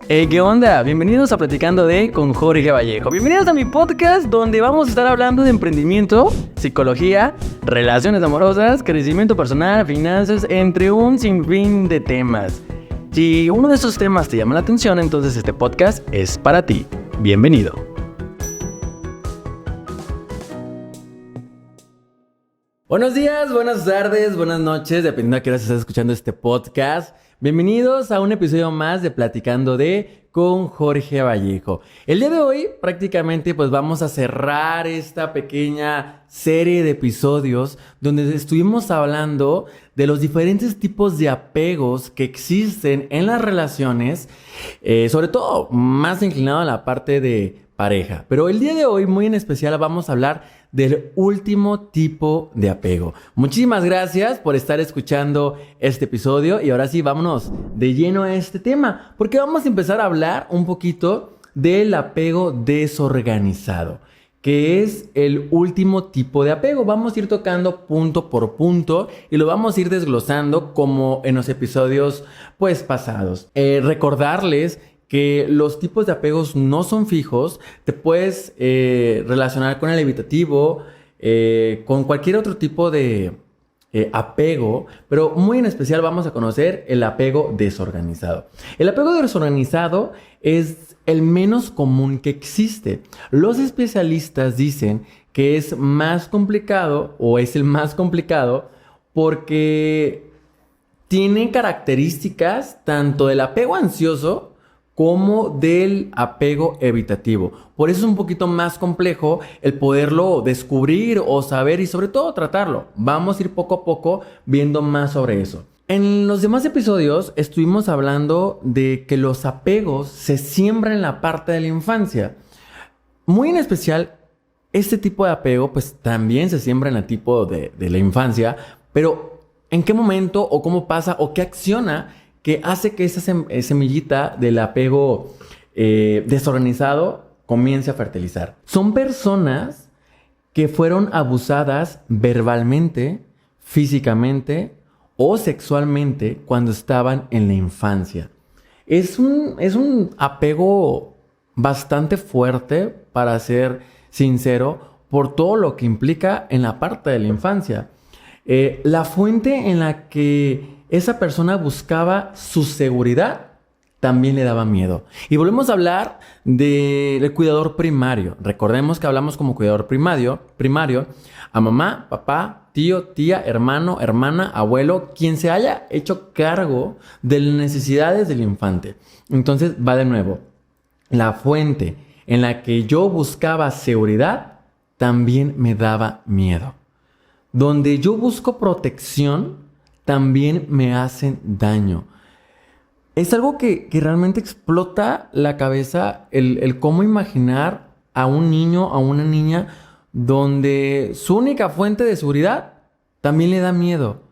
¿Qué onda? Bienvenidos a Platicando con Jorge Vallejo. Bienvenidos a mi podcast donde vamos a estar hablando de emprendimiento, psicología, relaciones amorosas, crecimiento personal, finanzas, entre un sinfín de temas. Si uno de esos temas te llama la atención, entonces este podcast es para ti. Bienvenido. Buenos días, buenas tardes, buenas noches, dependiendo a qué hora estés escuchando este podcast. Bienvenidos a un episodio más de Platicando con Jorge Vallejo. El día de hoy prácticamente pues vamos a cerrar esta pequeña serie de episodios donde estuvimos hablando de los diferentes tipos de apegos que existen en las relaciones, sobre todo más inclinado a la parte de pareja. Pero el día de hoy muy en especial vamos a hablar del último tipo de apego. Muchísimas gracias por estar escuchando este episodio y ahora sí, vámonos de lleno a este tema, porque vamos a empezar a hablar un poquito del apego desorganizado, que es el último tipo de apego. Vamos a ir tocando punto por punto y lo vamos a ir desglosando como en los episodios pues pasados. Recordarles que los tipos de apegos no son fijos. Te puedes relacionar con el evitativo, con cualquier otro tipo de apego, pero muy en especial vamos a conocer el apego desorganizado. El apego desorganizado es el menos común que existe. Los especialistas dicen que es más complicado o es el más complicado porque tiene características tanto del apego ansioso como del apego evitativo. Por eso es un poquito más complejo el poderlo descubrir o saber y sobre todo tratarlo. Vamos a ir poco a poco viendo más sobre eso. En los demás episodios estuvimos hablando de que los apegos se siembran en la parte de la infancia. Muy en especial, este tipo de apego pues también se siembra en el tipo de la infancia, pero ¿en qué momento o cómo pasa o qué acciona que hace que esa semillita del apego desorganizado comience a fertilizar? Son personas que fueron abusadas verbalmente, físicamente o sexualmente cuando estaban en la infancia. Es un apego bastante fuerte, para ser sincero, por todo lo que implica en la parte de la infancia. La fuente en la que esa persona buscaba su seguridad también le daba miedo. Y volvemos a hablar del cuidador primario. Recordemos que hablamos como cuidador primario a mamá, papá, tío, tía, hermano, hermana, abuelo, quien se haya hecho cargo de las necesidades del infante. Entonces va de nuevo. La fuente en la que yo buscaba seguridad también me daba miedo. Donde yo busco protección también me hacen daño. Es algo que realmente explota la cabeza el cómo imaginar a un niño, a una niña, donde su única fuente de seguridad también le da miedo.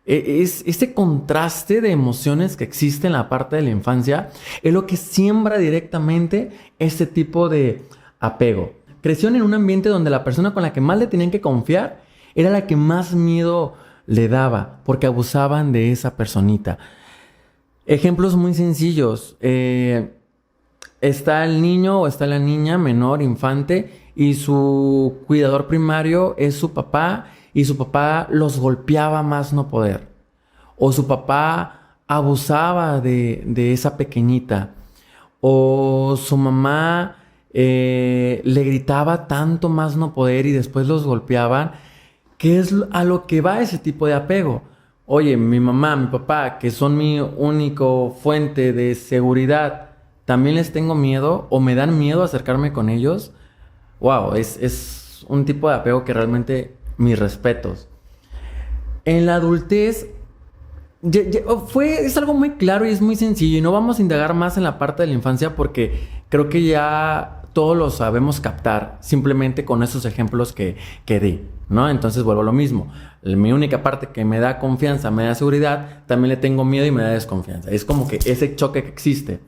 Es este contraste de emociones que existe en la parte de la infancia es lo que siembra directamente este tipo de apego. Crecieron en un ambiente donde la persona con la que más le tenían que confiar era la que más miedo le daba, porque abusaban de esa personita. Ejemplos muy sencillos. Está el niño o está la niña menor, infante, y su cuidador primario es su papá, y su papá los golpeaba más no poder. O su papá abusaba de esa pequeñita. O su mamá le gritaba tanto más no poder y después los golpeaban. ¿Qué es a lo que va ese tipo de apego? Oye, mi mamá, mi papá, que son mi único fuente de seguridad, ¿también les tengo miedo o me dan miedo acercarme con ellos? Wow, es un tipo de apego que realmente mis respetos. En la adultez es algo muy claro y es muy sencillo y no vamos a indagar más en la parte de la infancia porque creo que ya todos lo sabemos captar simplemente con esos ejemplos que di, ¿no? Entonces vuelvo a lo mismo. Mi única parte que me da confianza, me da seguridad, también le tengo miedo y me da desconfianza. Es como que ese choque que existe.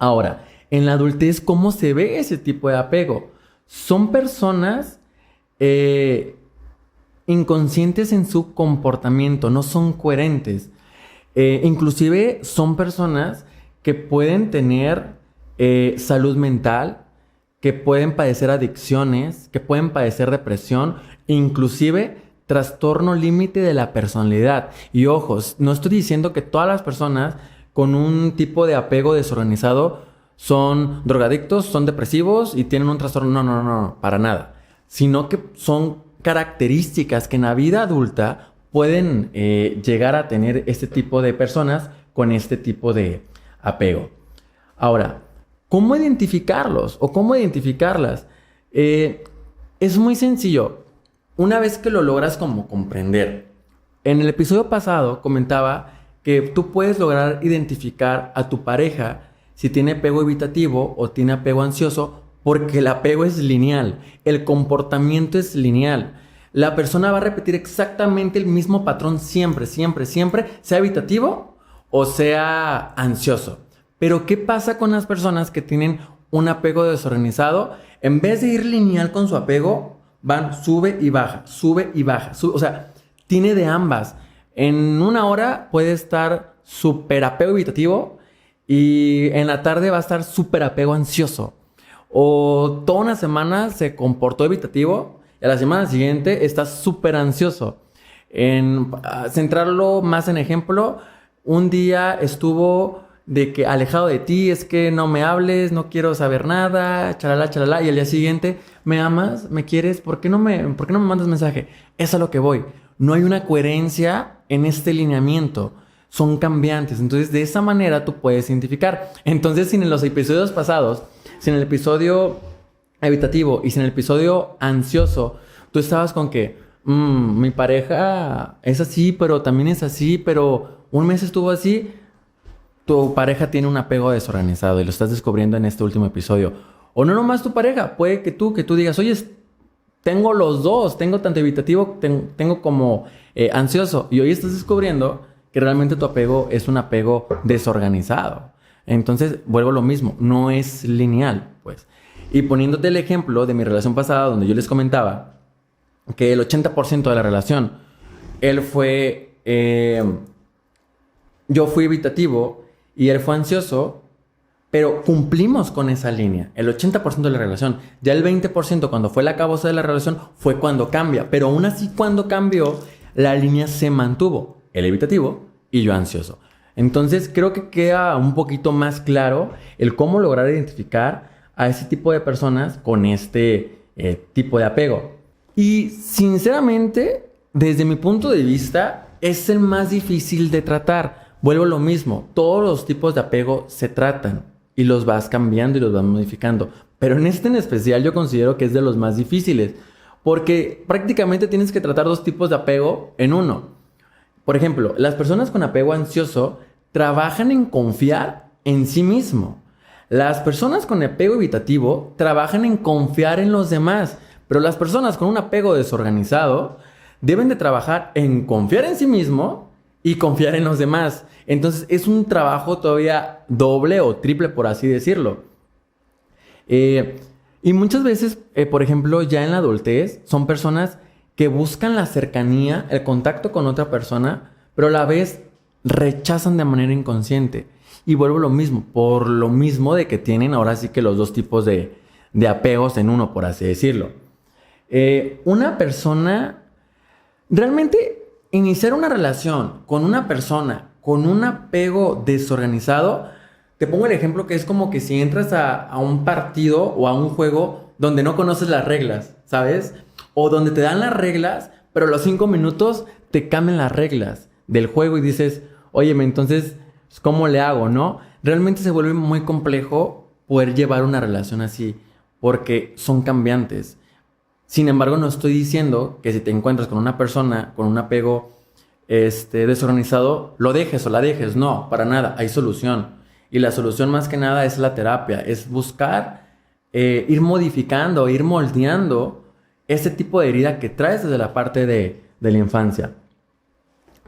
Ahora, en la adultez, ¿cómo se ve ese tipo de apego? Son personas inconscientes en su comportamiento, no son coherentes. Inclusive son personas que pueden tener salud mental, que pueden padecer adicciones, que pueden padecer depresión, inclusive trastorno límite de la personalidad. Y ojos, no estoy diciendo que todas las personas con un tipo de apego desorganizado son drogadictos, son depresivos y tienen un trastorno. No, para nada. Sino que son características que en la vida adulta pueden llegar a tener este tipo de personas con este tipo de apego. Ahora, ¿cómo identificarlos o cómo identificarlas? Es muy sencillo. Una vez que lo logras como comprender. En el episodio pasado comentaba que tú puedes lograr identificar a tu pareja si tiene apego evitativo o tiene apego ansioso, porque el apego es lineal, el comportamiento es lineal. La persona va a repetir exactamente el mismo patrón siempre, sea evitativo o sea ansioso. Pero ¿qué pasa con las personas que tienen un apego desorganizado? En vez de ir lineal con su apego, van sube y baja. O sea, tiene de ambas. En una hora puede estar súper apego evitativo y en la tarde va a estar súper apego ansioso. O toda una semana se comportó evitativo y a la semana siguiente está súper ansioso. Centrarlo más en ejemplo, un día estuvo de que alejado de ti, es que no me hables, no quiero saber nada, chalala, y al día siguiente, ¿me amas? ¿Me quieres? ¿Por qué no me mandas mensaje? Es a lo que voy. No hay una coherencia en este lineamiento. Son cambiantes. Entonces, de esa manera tú puedes identificar. Entonces, si en los episodios pasados, si en el episodio evitativo y si en el episodio ansioso, tú estabas con que mi pareja es así, pero también es así, pero un mes estuvo así, tu pareja tiene un apego desorganizado y lo estás descubriendo en este último episodio. O no nomás tu pareja, puede que tú digas, oye, tengo los dos, tengo tanto evitativo, tengo como ansioso. Y hoy estás descubriendo que realmente tu apego es un apego desorganizado. Entonces, vuelvo a lo mismo, no es lineal, pues. Y poniéndote el ejemplo de mi relación pasada, donde yo les comentaba que el 80% de la relación, él fue... yo fui evitativo y él fue ansioso, pero cumplimos con esa línea, el 80% de la relación. Ya el 20% cuando fue la cabosa de la relación fue cuando cambia, pero aún así cuando cambió, la línea se mantuvo, el evitativo y yo ansioso. Entonces creo que queda un poquito más claro el cómo lograr identificar a ese tipo de personas con este tipo de apego. Y sinceramente, desde mi punto de vista, es el más difícil de tratar. Vuelvo a lo mismo, todos los tipos de apego se tratan y los vas cambiando y los vas modificando. Pero en este en especial yo considero que es de los más difíciles, porque prácticamente tienes que tratar dos tipos de apego en uno. Por ejemplo, las personas con apego ansioso trabajan en confiar en sí mismo. Las personas con apego evitativo trabajan en confiar en los demás, pero las personas con un apego desorganizado deben de trabajar en confiar en sí mismo y confiar en los demás. Entonces es un trabajo todavía doble o triple, por así decirlo. Y muchas veces, por ejemplo, ya en la adultez, son personas que buscan la cercanía, el contacto con otra persona, pero a la vez rechazan de manera inconsciente. Y vuelvo a lo mismo, por lo mismo de que tienen ahora sí que los dos tipos de apegos en uno, por así decirlo. Una persona, realmente iniciar una relación con una persona con un apego desorganizado, te pongo el ejemplo que es como que si entras a un partido o a un juego donde no conoces las reglas, ¿sabes? O donde te dan las reglas, pero a los 5 minutos te cambian las reglas del juego y dices, óyeme, entonces, ¿cómo le hago, no? Realmente se vuelve muy complejo poder llevar una relación así, porque son cambiantes. Sin embargo, no estoy diciendo que si te encuentras con una persona con un apego desorganizado, lo dejes o la dejes. No, para nada, hay solución. Y la solución más que nada es la terapia, es buscar ir modificando, ir moldeando ese tipo de herida que traes desde la parte de la infancia.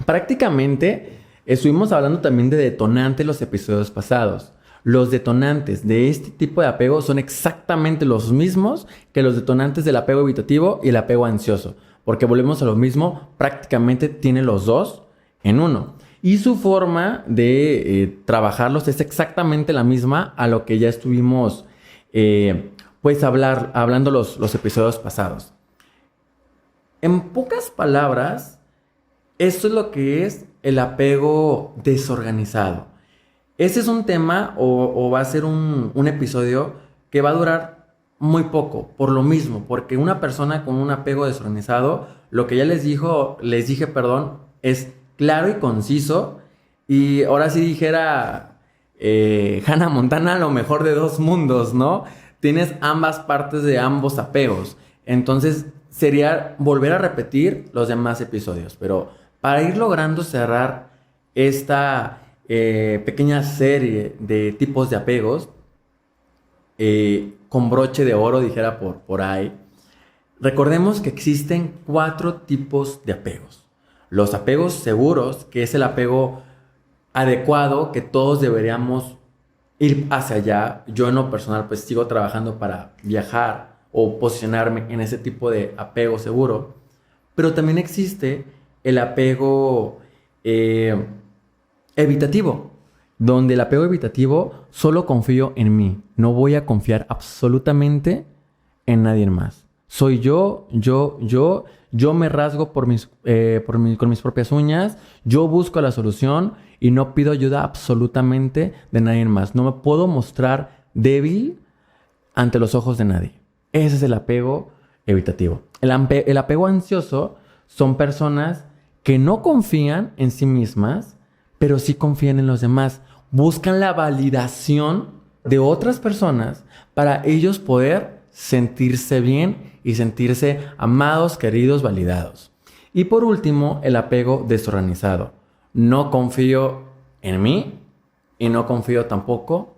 Prácticamente estuvimos hablando también de detonantes los episodios pasados. Los detonantes de este tipo de apego son exactamente los mismos que los detonantes del apego evitativo y el apego ansioso. Porque volvemos a lo mismo, prácticamente tiene los dos en uno. y su forma de trabajarlos es exactamente la misma a lo que ya estuvimos hablando los episodios pasados. En pocas palabras, esto es lo que es el apego desorganizado. Ese es un tema o va a ser un episodio que va a durar muy poco, por lo mismo, porque una persona con un apego desorganizado, lo que ya les dije, es claro y conciso. Y ahora sí dijera Hannah Montana, lo mejor de dos mundos, ¿no? Tienes ambas partes de ambos apegos. Entonces sería volver a repetir los demás episodios. Pero para ir logrando cerrar esta pequeña serie de tipos de apegos, con broche de oro, dijera por ahí, recordemos que existen 4 tipos de apegos. Los apegos seguros, que es el apego adecuado, que todos deberíamos ir hacia allá. Yo en lo personal pues sigo trabajando para viajar o posicionarme en ese tipo de apego seguro. Pero también existe el apego evitativo, donde el apego evitativo solo confío en mí. No voy a confiar absolutamente en nadie más. Soy yo me rasgo con mis propias uñas, yo busco la solución y no pido ayuda absolutamente de nadie más. No me puedo mostrar débil ante los ojos de nadie. Ese es el apego evitativo. El apego ansioso son personas que no confían en sí mismas, pero sí confían en los demás. Buscan la validación de otras personas para ellos poder sentirse bien y sentirse amados, queridos, validados. Y por último, el apego desorganizado. No confío en mí y no confío tampoco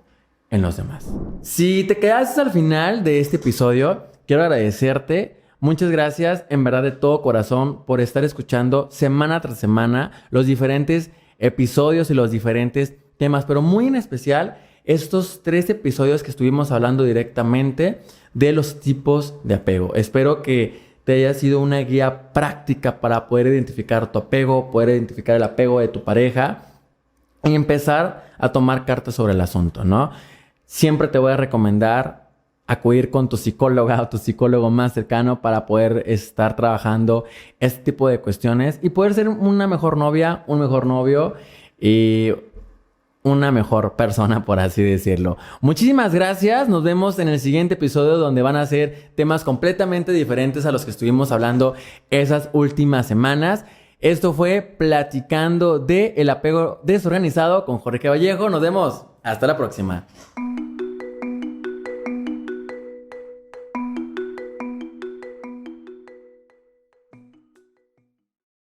en los demás. Si te quedaste al final de este episodio, quiero agradecerte. Muchas gracias, en verdad, de todo corazón, por estar escuchando semana tras semana los diferentes episodios y los diferentes temas, pero muy en especial estos 3 episodios que estuvimos hablando directamente de los tipos de apego. Espero que te haya sido una guía práctica para poder identificar tu apego, poder identificar el apego de tu pareja y empezar a tomar cartas sobre el asunto, ¿no? Siempre te voy a recomendar acudir con tu psicóloga o tu psicólogo más cercano para poder estar trabajando este tipo de cuestiones y poder ser una mejor novia, un mejor novio y una mejor persona, por así decirlo. Muchísimas gracias. Nos vemos en el siguiente episodio, donde van a ser temas completamente diferentes a los que estuvimos hablando esas últimas semanas. Esto fue Platicando de el apego desorganizado con Jorge Vallejo. Nos vemos. Hasta la próxima.